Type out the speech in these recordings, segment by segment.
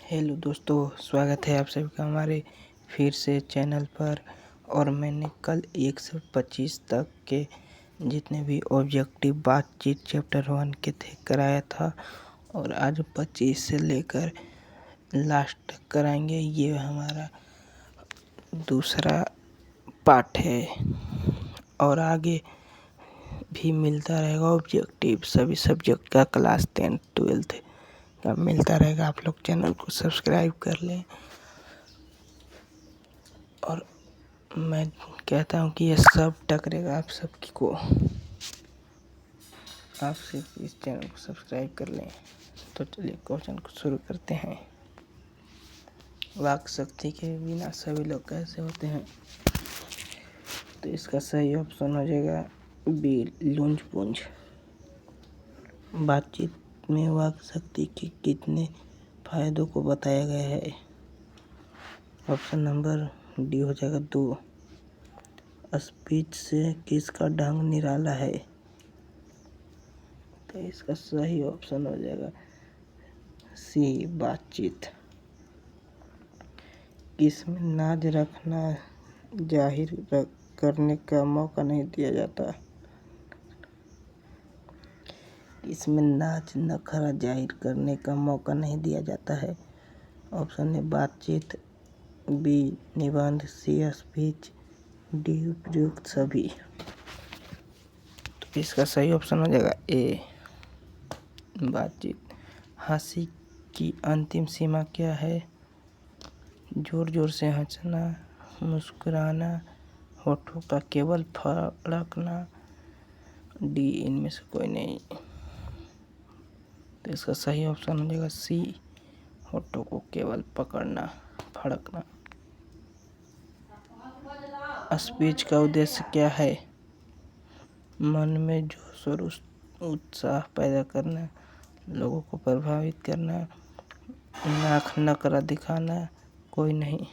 Hello दोस्तों, स्वागत है आप सभी का हमारे फिर से चैनल पर। और मैंने कल 1 से 25 तक के जितने भी ऑब्जेक्टिव बातचीत चैप्टर 1 के थे कराया था, और आज 25 से लेकर लास्ट तक कराएंगे। ये हमारा दूसरा पार्ट है और आगे भी मिलता रहेगा ऑब्जेक्टिव सभी सब्जेक्ट का। क्लास 10 12 का मिलता रहेगा। आप लोग चैनल को सब्सक्राइब कर लें। और मैं कहता हूँ कि ये सब टकरेगा आप सबकी को। आप सिर्फ इस चैनल को सब्सक्राइब कर लें। तो चलिए क्वेश्चन को शुरू करते हैं। वाक शक्ति के बिना सभी लोग कैसे होते हैं? तो इसका सही ऑप्शन हो जाएगा बी, लुंज पुंज। बातचीत में वाक शक्ति के कितने फायदों को बताया गया है? ऑप्शन नंबर डी हो जाएगा 2। स्पीच से किसका ढंग निराला है? तो इसका सही ऑप्शन हो जाएगा सी, बातचीत। किसमें नाज रखना जाहिर करने का मौका नहीं दिया जाता? इसमें नाच नखरा जाहिर करने का मौका नहीं दिया जाता है। ऑप्शन है बातचीत, बी निबंध, सी स्पीच, डी उपयुक्त सभी। तो इसका सही ऑप्शन हो जाएगा ए, बातचीत। हंसी की अंतिम सीमा क्या है? जोर जोर से हंसना, मुस्कुराना, होठों का केवल फड़कना, डी इनमें से कोई नहीं। तो इसका सही ऑप्शन हो जाएगा सी, होठों को केवल पकड़ना, फड़कना। स्पीच का उद्देश्य क्या है? मन में जोश और उत्साह पैदा करना, लोगों को प्रभावित करना, नाक नकरा दिखाना, कोई नहीं।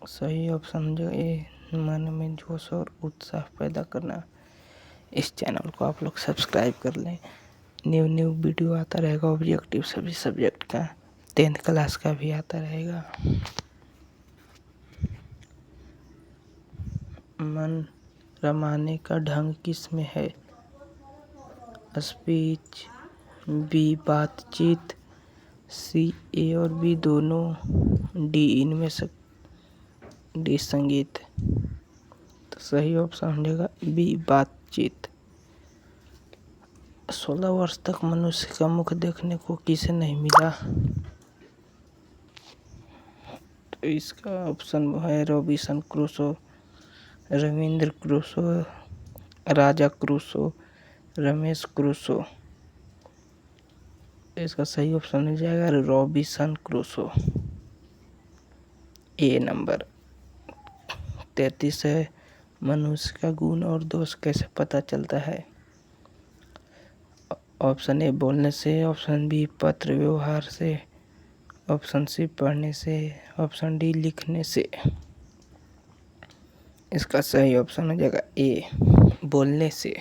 सही ऑप्शन जो ए, मन में जोश और उत्साह पैदा करना। इस चैनल को आप लोग सब्सक्राइब कर लें। न्यू वीडियो आता रहेगा ऑब्जेक्टिव सभी सब्जेक्ट का। 10th क्लास का भी आता रहेगा। मन रमाने का ढंग किस में है? स्पीच, बी बातचीत, सी ए और बी दोनों, डी इनमें से डी संगीत। तो सही ऑप्शन हो जाएगा बी, बातचीत। 16 वर्ष तक मनुष्य का मुख देखने को किसे नहीं मिला? तो इसका ऑप्शन है रॉबिन्सन क्रूसो, रविंद्र क्रूसो, राजा क्रूसो, रमेश क्रूसो। इसका सही ऑप्शन हो जाएगा रॉबिन्सन क्रूसो, ए नंबर। 33 है, मनुष्य का गुण और दोष कैसे पता चलता है? ऑप्शन ए बोलने से, ऑप्शन बी पत्र व्यवहार से, ऑप्शन सी पढ़ने से, ऑप्शन डी लिखने से। इसका सही ऑप्शन हो जाएगा ए, बोलने से।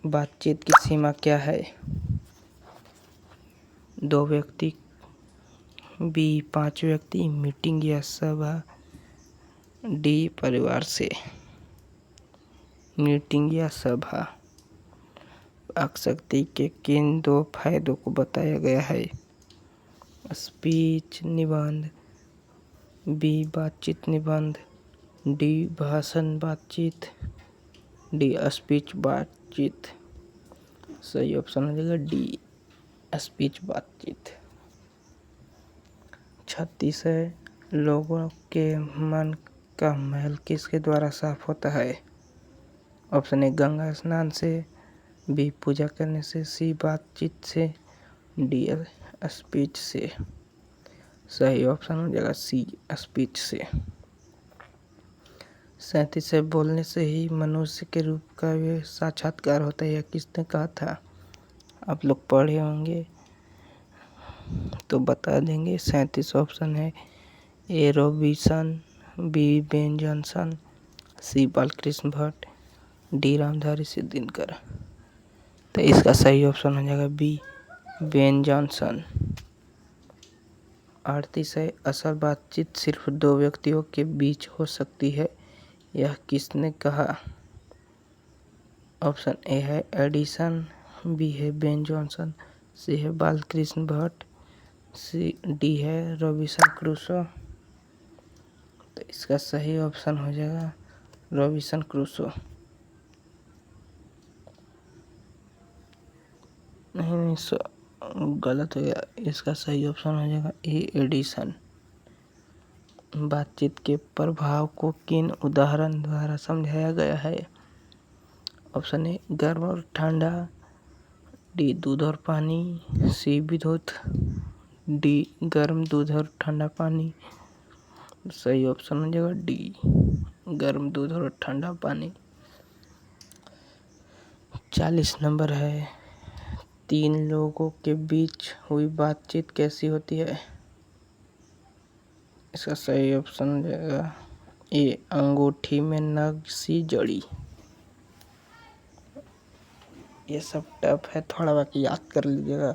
बातचीत की सीमा क्या है? 2 व्यक्ति, बी 5 व्यक्ति, मीटिंग या सभा, डी परिवार से। मीटिंग या सभा। वाक शक्ति के किन 2 फायदों को बताया गया है? स्पीच निबंध, बी बातचीत निबंध, डी भाषण बातचीत, डी स्पीच बातचीत। सही ऑप्शन हो जाएगा डी, स्पीच बातचीत। 36 है, लोगों के मन का महल किसके द्वारा साफ होता है? ऑप्शन ए गंगा स्नान से, बी पूजा करने से, सी बातचीत से, डी स्पीच से। सही ऑप्शन हो जाएगा सी, स्पीच से। 37 से बोलने से ही मनुष्य के रूप का साक्षात्कार होता है, यह किसने कहा था? आप लोग पढ़े होंगे तो बता देंगे। 37 ऑप्शन है ए रॉबिन्सन, बी बेन जॉनसन, सी बालकृष्ण भट्ट, डी रामधारी सिद्दीनकर। तो इसका सही ऑप्शन हो जाएगा बी, बेन जॉनसन। 38 है, असल बातचीत सिर्फ दो व्यक्तियों के बीच हो सकती है, यह किसने कहा? ऑप्शन ए है एडिसन, बी है बेन जॉनसन, सी है बालकृष्ण भट्ट, डी है रॉबिन्सन क्रूसो। तो इसका सही ऑप्शन हो जाएगा रॉबिन्सन क्रूसो। नहीं, गलत हो गया। इसका सही ऑप्शन हो जाएगा ए एडिसन। बातचीत के प्रभाव को किन उदाहरण द्वारा समझाया गया है? ऑप्शन ए गर्म और ठंडा, डी दूध और पानी, सी विद्युत, डी गर्म दूध और ठंडा पानी। सही ऑप्शन हो जाएगा डी गर्म दूध और ठंडा पानी। 40 नंबर है, तीन लोगों के बीच हुई बातचीत कैसी होती है? इसका सही ऑप्शन हो जाएगा ए अंगूठी में नग सी जड़ी। ये सब टफ है थोड़ा, बाकी याद कर लीजिएगा।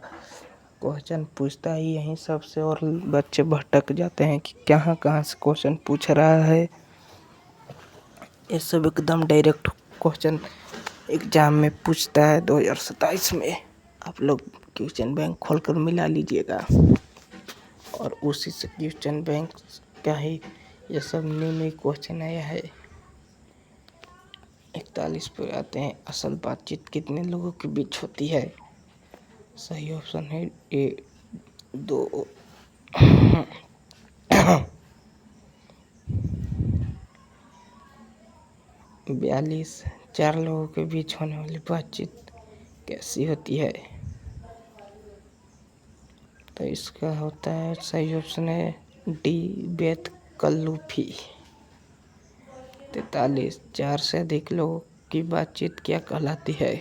क्वेश्चन पूछता ही यहीं सबसे और बच्चे भटक जाते हैं कि कहाँ कहाँ से क्वेश्चन पूछ रहा है। ये सब एकदम डायरेक्ट क्वेश्चन एग्जाम में पूछता है 2027 में। आप लोग क्वेश्चन बैंक खोलकर मिला लीजिएगा और उसी से क्वेश्चन बैंक का ही ये सब न्यू क्वेश्चन आया है। 41 पे आते हैं, असल बातचीत कितने लोगों के बीच होती है? सही ऑप्शन है ए 2। 42 4 लोगों के बीच होने वाली बातचीत कैसी होती है? तो इसका होता है सही ऑप्शन है डी बेतकल्लुफी। 43 4 से अधिक लोगों की बातचीत क्या कहलाती है?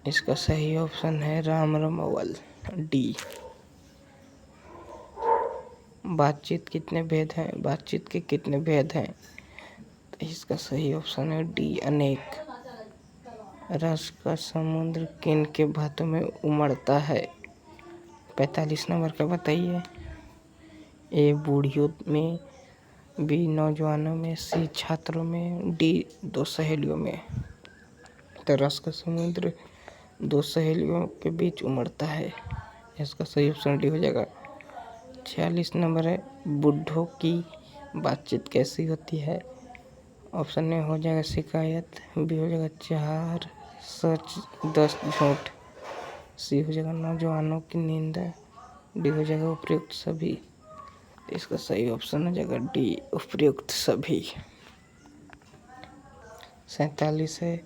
इसका सही ऑप्शन है राम रमवल, डी। बातचीत कितने भेद हैं? बातचीत के कितने भेद हैं? तो इसका सही ऑप्शन है डी अनेक। रस का समुद्र किन के बातों में उमड़ता है? 45 नंबर का बताइए। ए बूढ़ियों में, बी नौजवानों में, सी छात्रों में, डी दो सहेलियों में। तो रस का समुद्र दो सहेलियों के बीच उमड़ता है, इसका सही ऑप्शन डी हो जाएगा। 46 नंबर है, बूढ़ों की बातचीत कैसी होती है? ऑप्शन ए हो जाएगा शिकायत, बी हो जाएगा 4 सच 10 झूठ, सी हो जाएगा नौजवानों की निंदा, डी हो जाएगा उपयुक्त सभी। इसका सही ऑप्शन हो जाएगा डी उपयुक्त सभी। 47 है,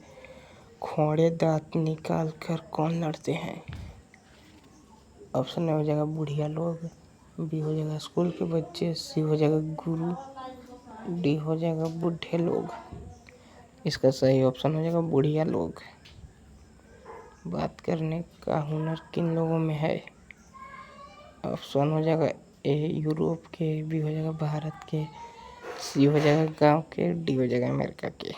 खोड़े दांत निकाल कर कौन लड़ते हैं? ऑप्शन ए हो जाएगा बुढ़िया लोग, बी हो जाएगा स्कूल के बच्चे, सी हो जाएगा गुरु, डी हो जाएगा बूढ़े लोग। इसका सही ऑप्शन हो जाएगा बुढ़िया लोग। बात करने का हुनर किन लोगों में है? ऑप्शन हो जाएगा ए यूरोप के, बी हो जाएगा भारत के, सी हो जाएगा गांव के, डी हो जाएगा अमेरिका के।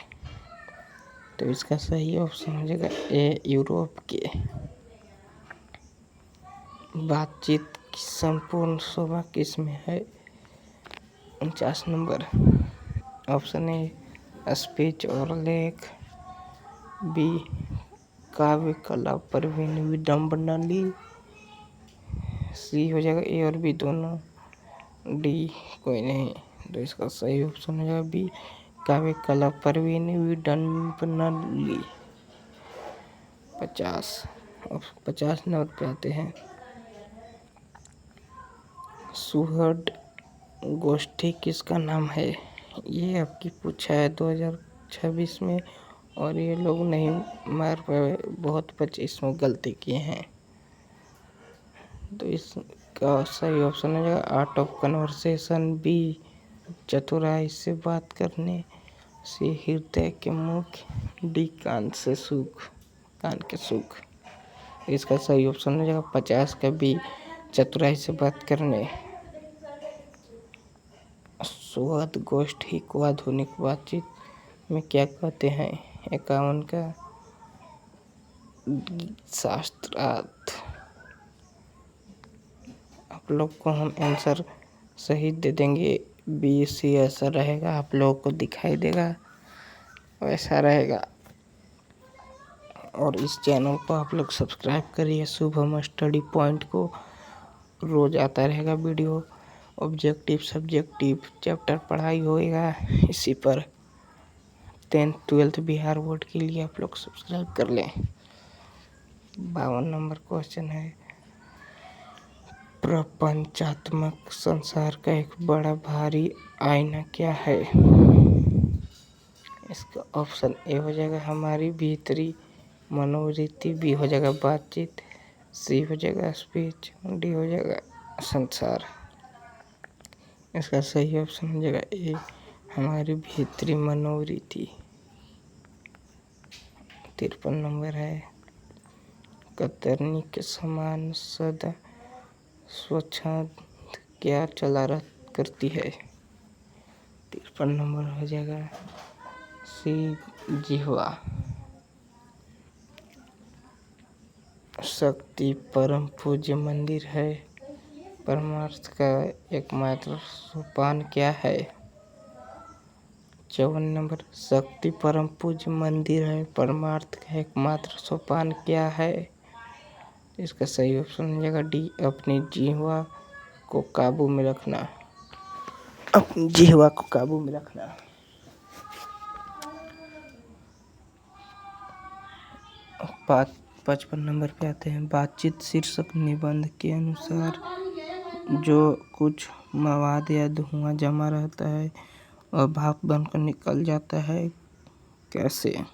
तो इसका सही ऑप्शन हो जाएगा ए यूरोप के। बातचीत की संपूर्ण शोभा किस में है? 49 नंबर। ऑप्शन ए स्पीच और लेख, बी काव्य कला प्रवीण विडम्बनाली, सी हो जाएगा ए और बी दोनों, डी कोई नहीं। तो इसका सही ऑप्शन हो जाएगा बी काव्य कला प्रवीण विडम्बनाली। 50 नंबर पे आते हैं। सुहृद गोष्ठी किसका नाम है? ये आपकी पूछा है 2026 में और ये लोग नहीं मार पाए, बहुत बच्चे इसमें गलती किए हैं। तो इसका सही ऑप्शन हो जाएगा आर्ट ऑफ कन्वर्सेशन, बी चतुराई से बात करने, सी हृदय के मुख, डी कान के सुख। इसका सही ऑप्शन हो जाएगा 50 का बी चतुराई से बात करने। सुहृद गोष्ठी को आधुनिक बातचीत में क्या कहते हैं? 51 का शास्त्रार्थ। आप लोग को हम आंसर सही दे देंगे। BSc ऐसा रहेगा, आप लोगों को दिखाई देगा वैसा रहेगा। और इस चैनल को आप लोग सब्सक्राइब करिए। शुभम स्टडी पॉइंट को रोज आता रहेगा वीडियो। ऑब्जेक्टिव सब्जेक्टिव चैप्टर पढ़ाई होएगा इसी पर। 10th 12th बिहार बोर्ड के लिए आप लोग सब्सक्राइब कर लें। 52 नंबर क्वेश्चन है, प्रपंचात्मक संसार का एक बड़ा भारी आईना क्या है? इसका ऑप्शन ए हो जाएगा हमारी भीतरी मनोवृत्ति, बी हो जाएगा बातचीत, सी हो जाएगा स्पीच, डी हो जाएगा संसार। इसका सही ऑप्शन हो जाएगा ए हमारी भीतरी मनोवृत्ति। 53 नंबर है, कतरनी के समान सदा स्वच्छंद क्या चला करती है? 53 नंबर हो जाएगा सी जिह्वा। शक्ति परम पूज्य मंदिर है, परमार्थ का एकमात्र सोपान क्या है? 54 नंबर, शक्ति परम पूज्य मंदिर है, परमार्थ का एकमात्र सोपान क्या है? इसका सही ऑप्शन हो जाएगा डी अपनी जिह्वा को काबू में रखना। अपनी जिह्वा को काबू में रखना। 55 नंबर पे आते हैं, बातचीत शीर्षक निबंध के अनुसार जो कुछ मवाद या धुआं जमा रहता है और भाप बनकर निकल जाता है कैसे?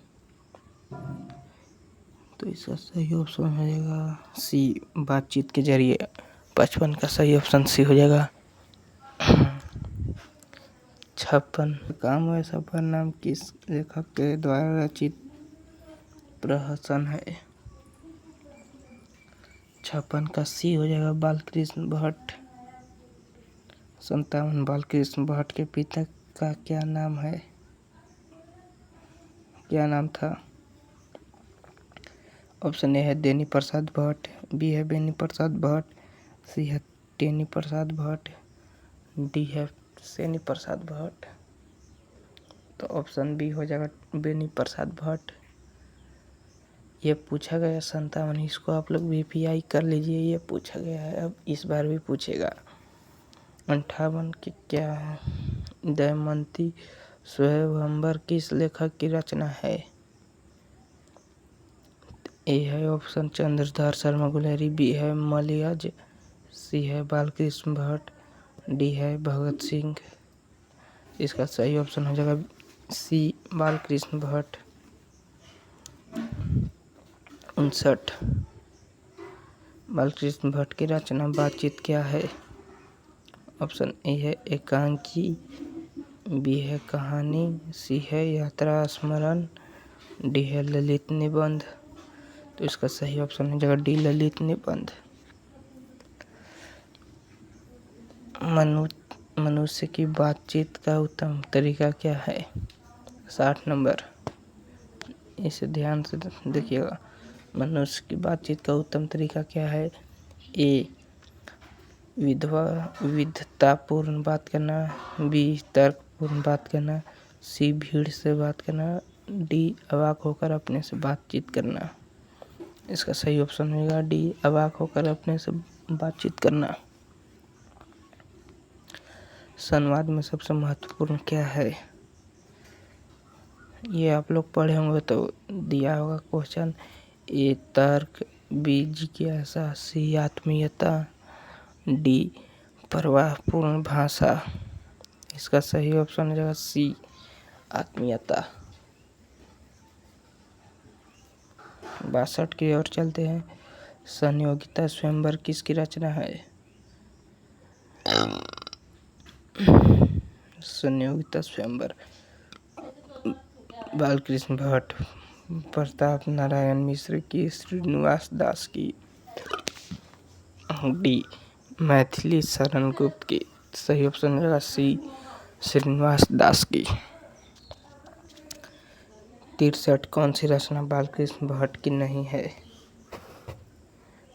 तो इसका सही ऑप्शन हो जाएगा सी बातचीत के जरिए। 55 का सही ऑप्शन सी हो जाएगा। 56 काम है सफर नाम किस लेखक के द्वारा रचित प्रहसन है? 56 का सी हो जाएगा बालकृष्ण भट्ट। 57 बालकृष्ण भट्ट के पिता का क्या नाम है? क्या नाम था? ऑप्शन ए है देनी प्रसाद भट्ट, बी है बेनी प्रसाद भट्ट, सी है टेनी प्रसाद भट्ट, डी है सेनी प्रसाद भट्ट। तो ऑप्शन बी हो जाएगा बेनी प्रसाद भट्ट। ये पूछा गया 57, इसको आप लोग VPI कर लीजिए। ये पूछा गया है, अब इस बार भी पूछेगा। 58 की क्या है? दमयंती स्वयंवर किस लेखक की रचना है? ए है ऑप्शन चंद्रधार शर्मा गुलेरी, बी है मलयज, सी है बालकृष्ण भट्ट, डी है भगत सिंह। इसका सही ऑप्शन हो जाएगा सी बालकृष्ण भट्ट। 59 बालकृष्ण भट्ट की रचना बातचीत क्या है? ऑप्शन ए है एकांकी, बी है कहानी, सी है यात्रा स्मरण, डी है ललित निबंध। तो इसका सही ऑप्शन हो जाएगा डी ललित निबंध। मनुष्य की बातचीत का उत्तम तरीका क्या है? 60 नंबर, इसे ध्यान से देखिएगा। मनुष्य की बातचीत का उत्तम तरीका क्या है? ए विधतापूर्ण बात करना, बी तर्कपूर्ण बात करना, सी भीड़ से बात करना, डी अवाक होकर अपने से बातचीत करना। इसका सही ऑप्शन होगा डी अवाक होकर अपने से बातचीत करना। संवाद में सबसे महत्वपूर्ण क्या है? ये आप लोग पढ़े होंगे तो दिया होगा क्वेश्चन। ए तर्क, बी जिज्ञासा, सी आत्मीयता, डी प्रवाहपूर्ण भाषा। इसका सही ऑप्शन हो जाएगा सी आत्मीयता। 62 की ओर चलते हैं, संयोगिता स्वयंवर किसकी रचना है? संयोगिता स्वयंवर बालकृष्ण भट्ट, प्रताप नारायण मिश्र की, श्रीनिवास दास की, डी मैथिली शरण गुप्त की। सही ऑप्शन होगा सी श्रीनिवास दास की। 63 कौन सी रचना बालकृष्ण भट्ट की नहीं है?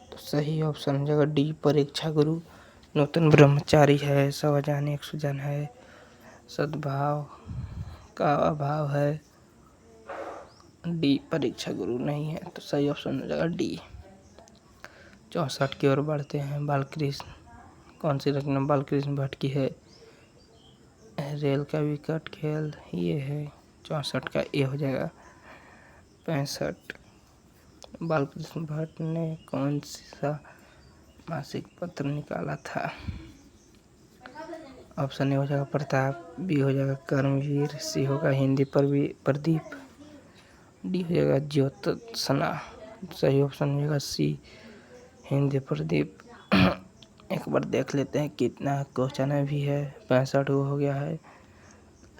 तो सही ऑप्शन हो जाएगा डी, परीक्षा गुरु। नूतन ब्रह्मचारी है, सौ जान एक सुजान है, सद्भाव का अभाव है, डी परीक्षा गुरु नहीं है। तो सही ऑप्शन हो जाएगा डी। 64 की ओर बढ़ते हैं। बालकृष्ण कौन सी रचना बालकृष्ण भट्ट की है? रेल का विकट खेल ये है। 64 का ए हो जाएगा। 65 बालकृष्ण भट्ट ने कौन सा मासिक पत्र निकाला था? ऑप्शन ए हो जाएगा प्रताप, बी हो जाएगा कर्मवीर, सी होगा हिंदी प्रदीप, डी हो जाएगा ज्योत्सना। सही ऑप्शन हो जाएगा सी, हिंदी प्रदीप। एक बार देख लेते हैं कितना क्वेश्चन है भी है। 65 हो गया है।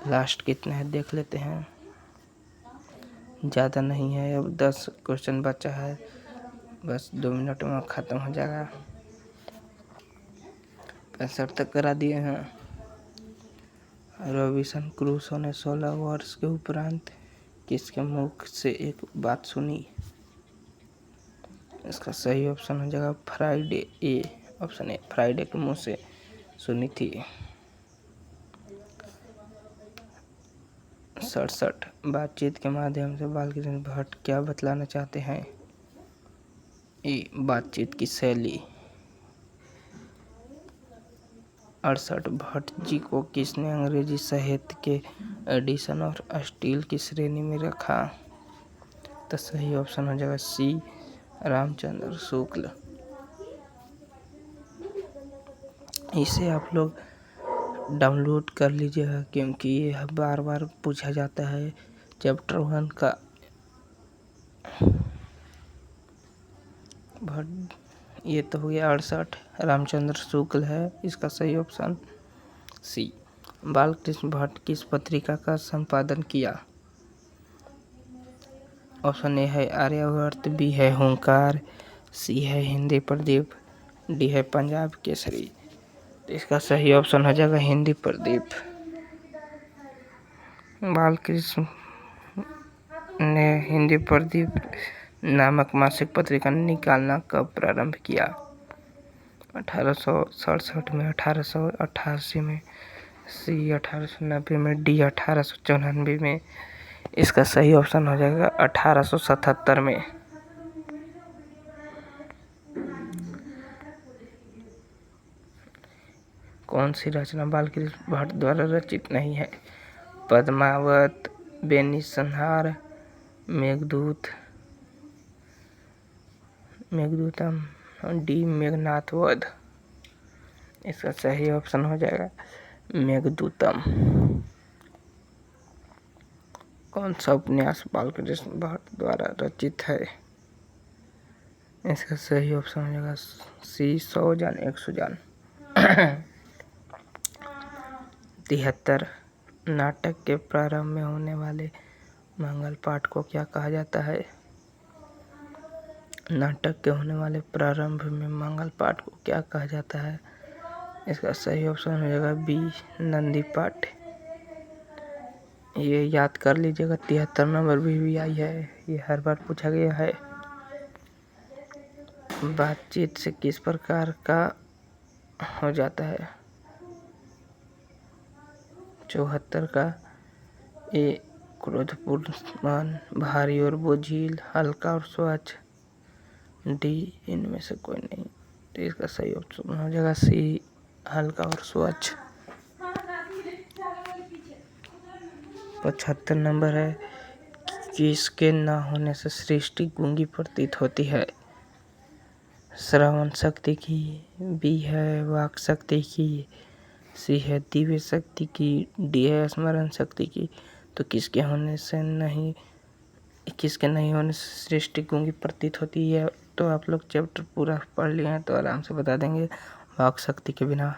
लास्ट कितना है देख लेते हैं। ज़्यादा नहीं है, अब 10 क्वेश्चन बचा है। बस 2 मिनट में ख़त्म हो जाएगा। 65 तक करा दिए हैं। रॉबिन्सन क्रूसो ने 16 वर्ष के उपरांत किसके मुख से एक बात सुनी? इसका सही ऑप्शन हो जाएगा Friday, A option A, Friday के मुंह से सुनी थी। 67 बातचीत के माध्यम से बालकृष्ण भट्ट क्या बतलाना चाहते हैं? ए बातचीत की शैली। 68 भट्ट जी को किसने अंग्रेजी साहित्य के एडिशन और स्टील की श्रेणी में रखा? तो सही ऑप्शन हो जाएगा सी, रामचंद्र शुक्ल। इसे आप लोग डाउनलोड कर लीजिएगा क्योंकि ये बार बार पूछा जाता है। चैप्टर 1 का भट्ट ये तो हो गया। 68 रामचंद्र शुक्ल है इसका सही ऑप्शन सी। बालकृष्ण भट्ट किस पत्रिका का संपादन किया? ऑप्शन ए है आर्यावर्त, बी है हुंकार, सी है हिंदी प्रदीप, डी है पंजाब केसरी। तो इसका सही ऑप्शन हो जाएगा हिंदी प्रदीप। बालकृष्ण ने हिंदी प्रदीप नामक मासिक पत्रिका निकालना कब प्रारंभ किया? 1867 में, 1888 में, सी 1890 में, डी 1894 में। इसका सही ऑप्शन हो जाएगा 1877 में। कौन सी रचना बालकृष्ण भट्ट द्वारा रचित नहीं है? पद्मावत, बेनिसंहार, मेघदूतम, डी मेघनाथ वध। इसका सही ऑप्शन हो जाएगा मेघदूतम। कौन सा उपन्यास बालकृष्ण भट्ट द्वारा रचित है? इसका सही ऑप्शन हो जाएगा सी, 100 जान एक सुजान। 73 नाटक के प्रारंभ में होने वाले मंगल पाठ को क्या कहा जाता है? नाटक के होने वाले प्रारंभ में मंगल पाठ को क्या कहा जाता है? इसका सही ऑप्शन हो जाएगा बी, नंदी पाठ। ये याद कर लीजिएगा। 73 नंबर भी आई है, ये हर बार पूछा गया है। बातचीत से किस प्रकार का हो जाता है? 74 का ए क्रोधपूर्ण, भारी और बोझिल, हल्का और स्वच्छ, डी इनमें से कोई नहीं। तो इसका सही ऑप्शन हो जाएगा सी, हल्का और स्वच्छ। 75 नंबर है किसके न होने से सृष्टि गूंगी प्रतीत होती है? श्रवण शक्ति की, बी है वाक शक्ति की, सी है दिव्य शक्ति की, डी है स्मरण शक्ति की। तो किसके नहीं होने से सृष्टि गूंगी प्रतीत होती है? तो आप लोग चैप्टर पूरा पढ़ लिए हैं तो आराम से बता देंगे वाक शक्ति के बिना।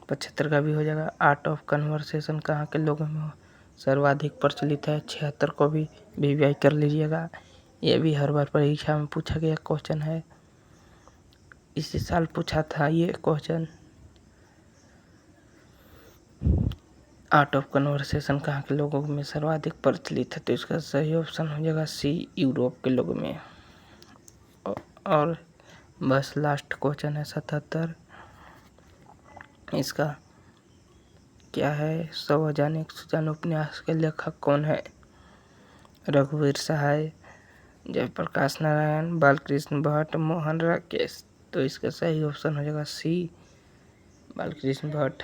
75 का भी हो जाएगा। आर्ट ऑफ कन्वर्सेशन कहाँ के लोगों में सर्वाधिक प्रचलित है? 76 को भी वीवीआई कर लीजिएगा। ये भी हर बार परीक्षा में पूछा गया क्वेश्चन है। इसी साल पूछा था ये क्वेश्चन। आर्ट ऑफ कन्वर्सेशन कहाँ के लोगों में सर्वाधिक प्रचलित है? तो इसका सही ऑप्शन हो जाएगा सी, यूरोप के लोगों में। और बस लास्ट क्वेश्चन है 77। इसका क्या है? 100 उपन्यास के लेखक कौन है? रघुवीर सहाय, जयप्रकाश नारायण, बालकृष्ण भट्ट, मोहन राकेश। तो इसका सही ऑप्शन हो जाएगा सी, बालकृष्ण भट्ट।